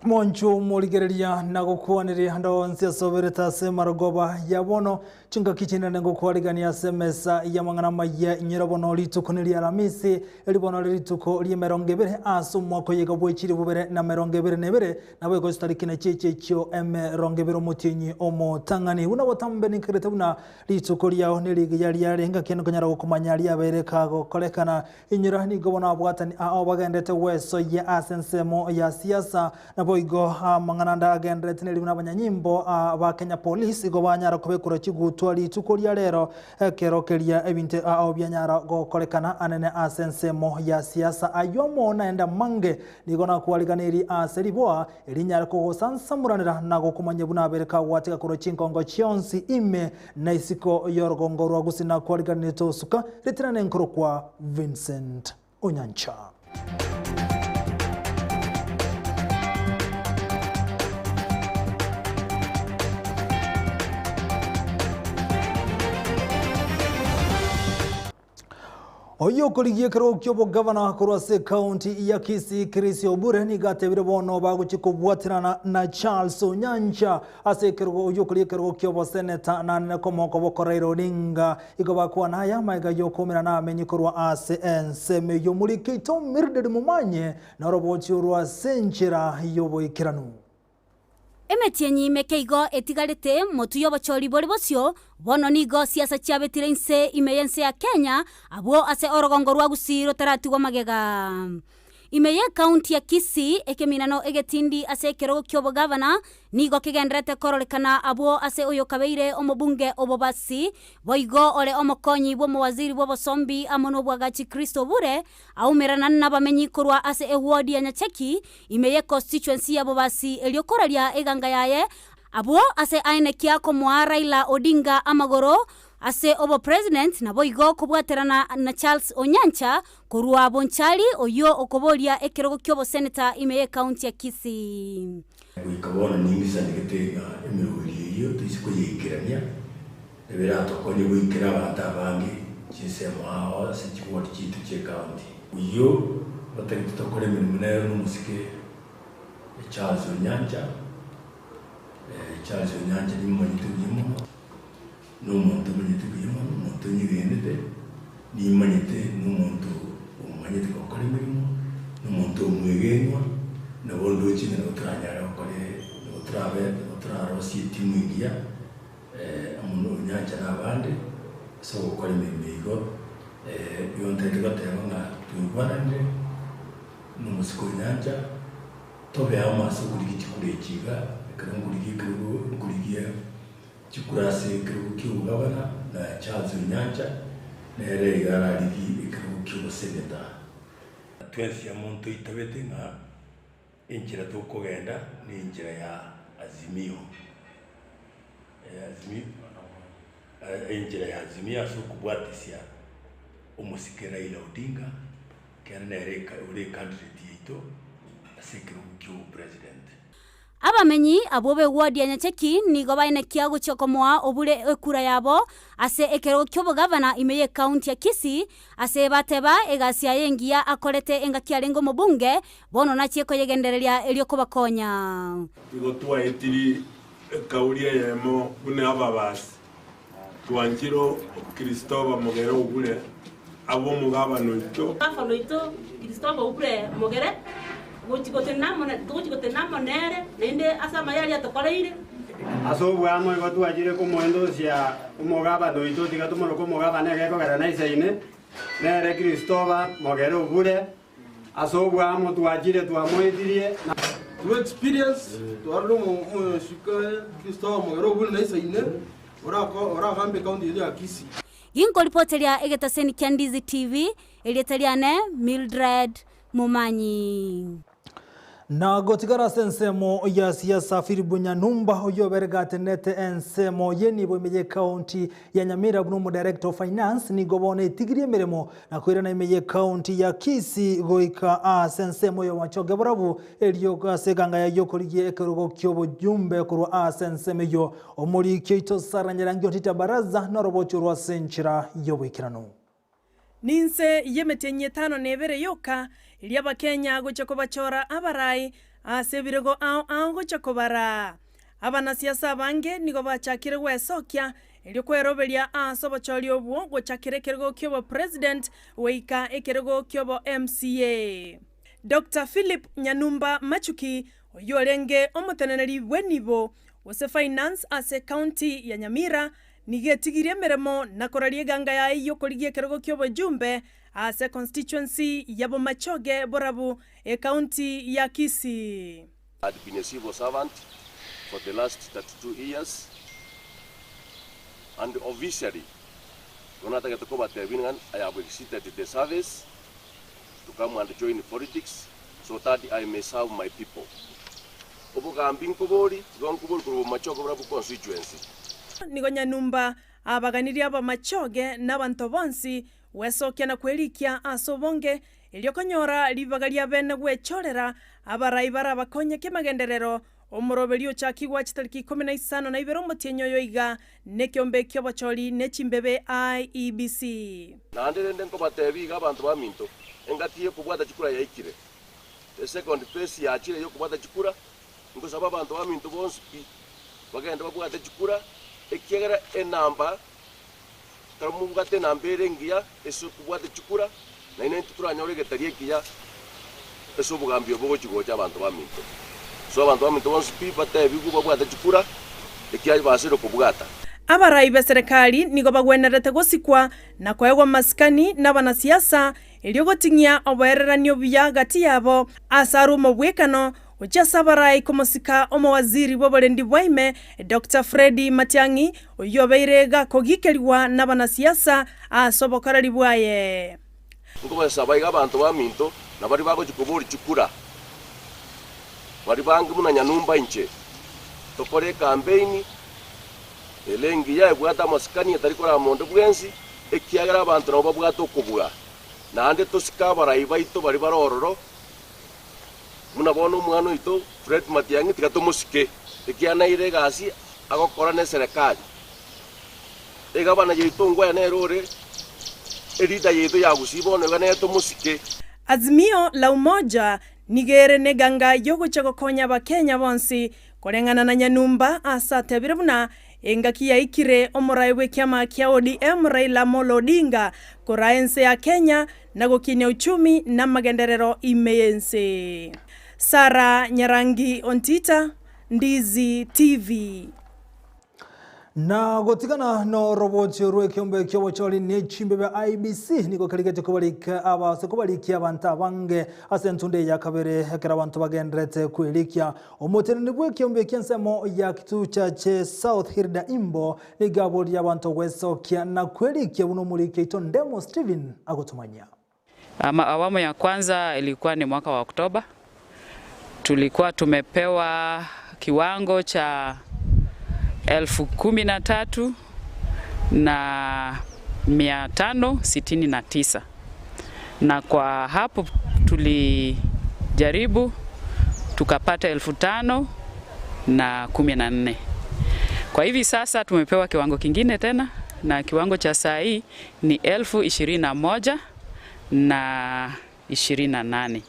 Monchu muligereria na gukwaniriria ndonse sobereta semarogoba yabono chunga kichina ngo kwarigania semesa ya mangana maya nyirabono litukuniria Alamisi elibono lituko limerongevere aso mwako yega bwechiri bubere na merongevere nebere na bwe gostarikina cheche chyo emerongevere mutinyi omo tangani una botambe ni kirete buna lituko lyao niligi yali yali nga keno kanyara gukumanya ali abereka go kolekana inyira ni gobona bwatani a bagendete weso ya asensemo ya siasa na boigo mangananda agendete nili buna banyanyimbo ba Kenya Police go banyara kubekura chigutu ali tukoria rero kerokeria ebinte byanyara go kolekana anene asensemo ya siasa ayomo naenda mange nigona kwaliganiri aseriboa elinyara ko sansamuranira nago kumanye buna bereka wateka kuro chinkongo chionsi ime na isiko yorgongorwa gusina kwaliganiri tosuka retirane nkuru kwa Vincent Onyancha. Oyo kurigie kero kyobo governor kurase county ya Kisii Chris Obure ni gatebire bono baguchiko bwatirana na Charles Onyancha ase kero oyo kurigie kero kyobo senator na komoko bokorairo Odinga igoba kwa naya maiga yokomera na amenyikorwa ase enseme yo muri kito mirde mumanye na robochi urwa senchira yobo ikiranu Emetienyi mekeigo etigarete motu yobochori bori bosio bono nigo siasa chiabetire inse imeyense ya Kenya abo ase orogongo rwa gusiro taratigwa magega imeye county ya Kisii ekeminano egetindi ase kero kyobo governor nigo kigendrete korolekana abo ase oyo kabeire omobunge obobasi boigo ole omokonyi bo mawaziri bo bosombi amono bwagachi Kristo Obure aumerana nabamenyi kurwa ase ewodi ya Nyacheki imeye constituency ya bobasi eliokoralia eganga yaye abo ase aine kiako mwa Raila Odinga amagoro ase obo president na boigo kubwaterana na Charles Onyancha kurwa bonchali oyo okobolia ekerogo kyobo senator imeye county ya Kisii wikabona nimisa nigete emiruriyo tisiko yikirania ebera tokoni wikira batabangi chisemo aho sechiwoti chitu che county uyo batari tutokore mirimo n'umusike Charles Onyancha ni mwanyitu yimo n'umuntu manyitugiyemo n'umuntu nyigendete n'imanyite n'umuntu umanyite kokora imirimo n'umuntu umwegenwa nabondo chine n'utranyara okore n'utraro timu ingia amuntu Onyancha n'abandi so gukora imirimo yonte tugateba nga tubwanande n'umusiko Onyancha tobe amaso kuri kikurekiga kurigia chikurase kirugu ky'ubugabana na Charles Onyancha nere yararigi kirugu cy'ubuseneta twensi ya muntu itabete nga injira tukogenda ni injira ya Azimio injira ya Azimio asukubwatisia umusike Raila Odinga kana nere uri candidate yito asikirugu cy'upresident abamenyi abobe ward ya Nyacheki nigo baine kiago chokomoa obure ekura yabo ase ekero kyobo governor imeye county ya Kisii ase bateba egasia yengia akorete engakialengo mobunge bono na chieko yegendereria elio kubakonya igotwa etiri kauria yemo bune ababasi twanjiro Kristoba Mogere Obure abo mugaba noito Kristoba Obure Mogere Gochikote namonere nende asa mayari atokoreire aso bwamo igotwajire ku mwendo cia umugaba noito tigatumoro ku mugaba nege ko gara naisaine nere Kristoba Mogere Obure aso bwamo twajire twamoithirie to experience to arlo mo shika Kristoba Mogere Obure naisaine ora kambe county ya Kisii Ginko reporteria egetaseni kya Ndizi TV elieteliane Mildred Mumanyi na gotigara sensemo ya siasa Filibunya Numba oyo bergatenete ensemo yeni bo meje county ya Nyamira bno director of finance ni gobone tigiri meremo na kwira na meje county ya Kisii goika sensemo yo wachoge burabu elio gaseganga ya yokoriye ekerugo kyobo jumbe kurwa sensemo yo omuri kyoito saranyira ngyo tita baraza na robocho rwa senchira yo wikirano ninse yemetenye tano nebere yoka Iliaba Kenya guchoko bachora abarai ase birego ao gochakobara. Abanasiasa bange nigo bachakire gwesokia elio kweroberia ase obochori obwo gochakire ekerego kiobo president weika ekerego kiobo MCA. Dr. Philip Nyanumba Machuki oyorenge omoteneneri bwenibo wose finance ase county ya Nyamira nigetigirie meremo na korarie ganga ya iyo korigie ekerego kiobo jumbe ase constituency ya Bomachoge Borabu county ya Kisii. I've been a civil servant for the last 32 years, and officially, when I have exited the service to come and join politics so that I may serve my people. Nigo Nyanumba abaganiria Bomachoge n'abantu bonsi wesokia na kwelikia asobonge eliokonyora libagaria bene gwechorera abaraibara bakonye kemagenderero omuroberi ochakigwa chitariki 15 na ibero motienyo yoiga nekiombe kyobochori nechimbebe IEBC nandende nkobatebiga abantu baminto engatiye kubwata chikura yaikire the second phase yachire yo kubwata chikura ngosaba abantu baminto bonsi bagenda babwata chikura ekiegera enamba taramugate nambere ngia eso kubwata chikura na ine tuturanyore tariyekiya eso bugambyo bogo chigocha abantu baminto so abantu baminto bonsi batebigu babwata chikura ekiya basiro kubwata. Abarai be serikali nigo bagwenerete gosikwa na kwaegwa maskani n'abanasiasa eliogotinya obererania buya gati yabo asaru mobwekano ujasa barai komosika omowaziri boborendi bwaime Dr. Freddy Matiang'i oyobeirega kogikeriwa n'abanasiasa asobokarari bwaye ngo sabayiga abantu baminto nabari bago chikobori chikura bari bangi muna Nyanumba inche tokore campaign elengi ya bwata maskani atarikora mondo bwensi ekiagara abantu nabo bwato kubuga nande tosika barayiba ito bari barororo muna bono mwana ito Fred Matiang'i tikatomusike ekiana ire gasi agokora ne serikali egabana yitungwa ya nerore edita yeto ya gusibone gane tomusike. Azimio la umoja nigere neganga yogo chagokonya bakenya bonsi korengana na Nyanumba asate birabuna engaki ya ikire omoraiwe kiama kia ODM Raila Amolo Odinga koraense ya Kenya na gokinya uchumi na magenderero imeyense. Sara Nyarangi Ontita, Ndizi TV. Na gotigana no roboti rwe kiombe kyobochori nechimbebe IBC niko kaligete kubalika abasekubaliki abantu abange asentunde ya kabere hekera abantu bagendrete kwelikia omotenene bwe kiombe kyensemo ya kitucha che South Hirda Imbo ligabori abantu wesokia na kwelikia buno mulike itondemo Steven agotumanya. Awamu ya kwanza ilikuwa ni mwaka wa Oktoba. Tulikuwa tumepewa kiwango cha 13,569 na kwa hapo tulijaribu tukapata 5,014. Kwa hivi sasa tumepewa kiwango kingine tena na kiwango cha saa hii ni 21,028.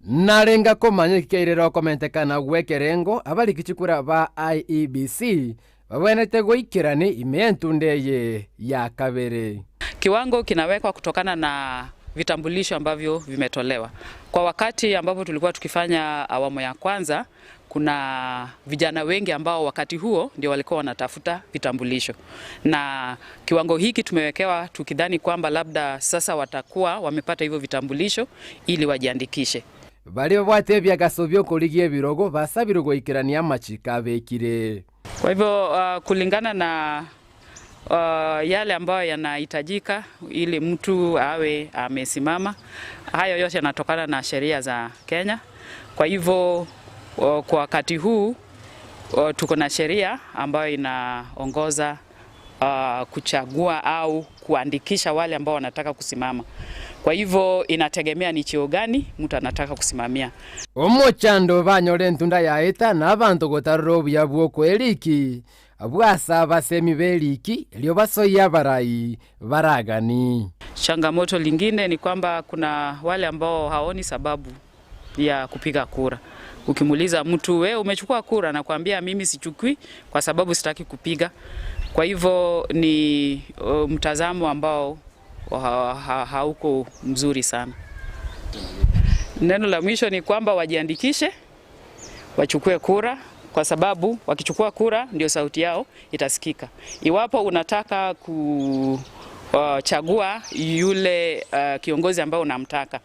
Narenga komanya kikeirero komentekana gwekerengo abali kichikura ba IEBC bawenete goikirani imentundeye ya kabere. Kiwango kinawekwa kutokana na vitambulisho ambavyo vimetolewa. Kwa wakati ambapo tulikuwa tukifanya awamu ya kwanza, kuna vijana wengi ambao wakati huo ndio walikuwa wanatafuta vitambulisho. Na kiwango hiki tumewekewa tukidhani kwamba labda sasa watakuwa wamepata hivyo vitambulisho ili wajiandikishe. Bali babwatebya gasobyo kurigie birogo basabiro goikirania machika bekire. Kwa hivyo kulingana na yale ambayo yanahitajika ili mtu awe amesimama, hayo yote yanatokana na sheria za Kenya. Kwa hivyo kwa wakati huu tuko na sheria ambayo inaongoza kuchagua au kuandikisha wale ambao wanataka kusimama. Kwa hivyo inategemea ni cheo gani mtu anataka kusimamia. Omochando banyore ntunda yaeta na abantu gotarro byabwo kweliki abwasa basemi beliki lyo basoya barai baragani. Changamoto lingine ni kwamba kuna wale ambao haoni sababu ya kupiga kura. Ukimuuliza mtu wewe umechukua kura, na kuambia mimi sichukui kwa sababu sitaki kupiga. Kwa hivyo ni mtazamo ambao hauko mzuri sana. Neno la mwisho ni kwamba wajiandikishe, wachukue kura, kwa sababu wakichukua kura ndio sauti yao itasikika. Iwapo unataka kuchagua yule kiongozi ambao unamtaka,